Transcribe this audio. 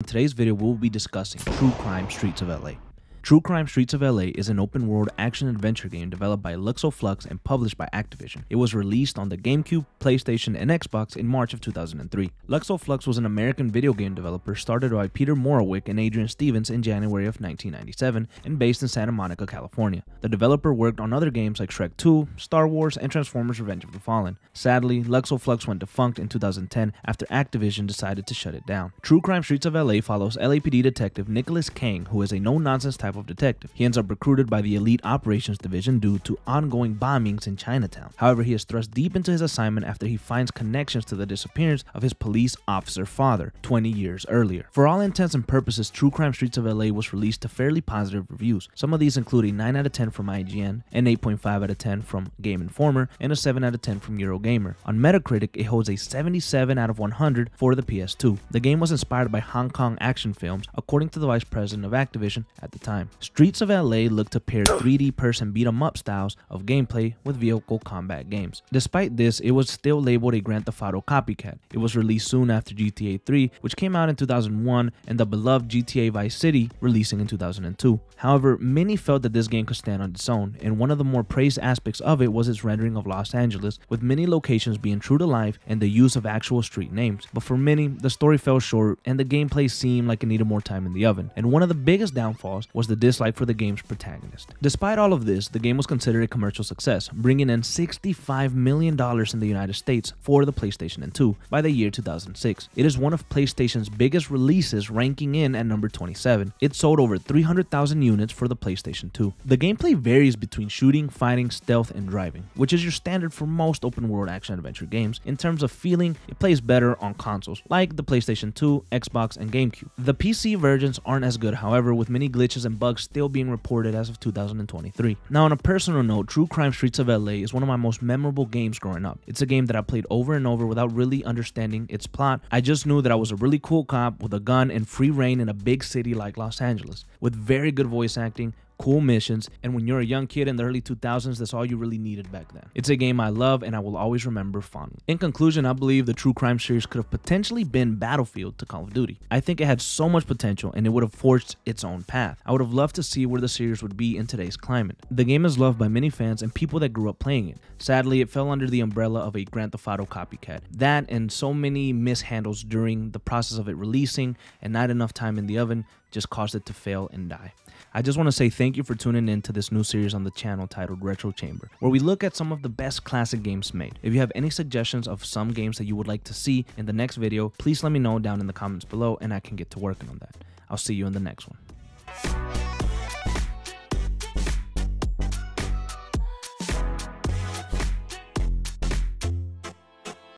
In today's video, we'll be discussing True Crime Streets of LA. True Crime Streets of LA is an open-world action-adventure game developed by Luxoflux and published by Activision. It was released on the GameCube, PlayStation, and Xbox in March of 2003. Luxoflux was an American video game developer started by Peter Morawick and Adrian Stevens in January of 1997 and based in Santa Monica, California. The developer worked on other games like Shrek 2, Star Wars, and Transformers: Revenge of the Fallen. Sadly, Luxoflux went defunct in 2010 after Activision decided to shut it down. True Crime Streets of LA follows LAPD detective Nicholas Kang, who is a no-nonsense type of detective. He ends up recruited by the Elite Operations Division due to ongoing bombings in Chinatown. However, he is thrust deep into his assignment after he finds connections to the disappearance of his police officer father 20 years earlier. For all intents and purposes, True Crime Streets of LA was released to fairly positive reviews. Some of these include a 9 out of 10 from IGN, an 8.5 out of 10 from Game Informer, and a 7 out of 10 from Eurogamer. On Metacritic, it holds a 77 out of 100 for the PS2. The game was inspired by Hong Kong action films, according to the vice president of Activision at the time. Streets of LA looked to pair 3D person beat-em-up styles of gameplay with vehicle combat games. Despite this, it was still labeled a Grand Theft Auto copycat. It was released soon after GTA 3, which came out in 2001, and the beloved GTA Vice City releasing in 2002. However, many felt that this game could stand on its own, and one of the more praised aspects of it was its rendering of Los Angeles, with many locations being true to life and the use of actual street names. But for many, the story fell short and the gameplay seemed like it needed more time in the oven, and one of the biggest downfalls was the dislike for the game's protagonist. Despite all of this, the game was considered a commercial success, bringing in $65 million in the United States for the PlayStation 2 by the year 2006. It is one of PlayStation's biggest releases, ranking in at number 27. It sold over 300,000 units for the PlayStation 2. The gameplay varies between shooting, fighting, stealth, and driving, which is your standard for most open-world action-adventure games. In terms of feeling, it plays better on consoles like the PlayStation 2, Xbox, and GameCube. The PC versions aren't as good, however, with many glitches and bugs still being reported as of 2023. Now, on a personal note, True Crime Streets of LA is one of my most memorable games growing up. It's a game that I played over and over without really understanding its plot. I just knew that I was a really cool cop with a gun and free reign in a big city like Los Angeles, with very good voice acting, cool missions, and when you're a young kid in the early 2000s, that's all you really needed back then. It's a game I love and I will always remember fondly. In conclusion, I believe the True Crime series could have potentially been Battlefield to Call of Duty. I think it had so much potential and it would have forged its own path. I would have loved to see where the series would be in today's climate. The game is loved by many fans and people that grew up playing it. Sadly, it fell under the umbrella of a Grand Theft Auto copycat. That and so many mishandles during the process of it releasing and not enough time in the oven just caused it to fail and die. I just want to say thank you for tuning in to this new series on the channel titled Retro Chamber, where we look at some of the best classic games made. If you have any suggestions of some games that you would like to see in the next video, please let me know down in the comments below and I can get to working on that. I'll see you in the next one.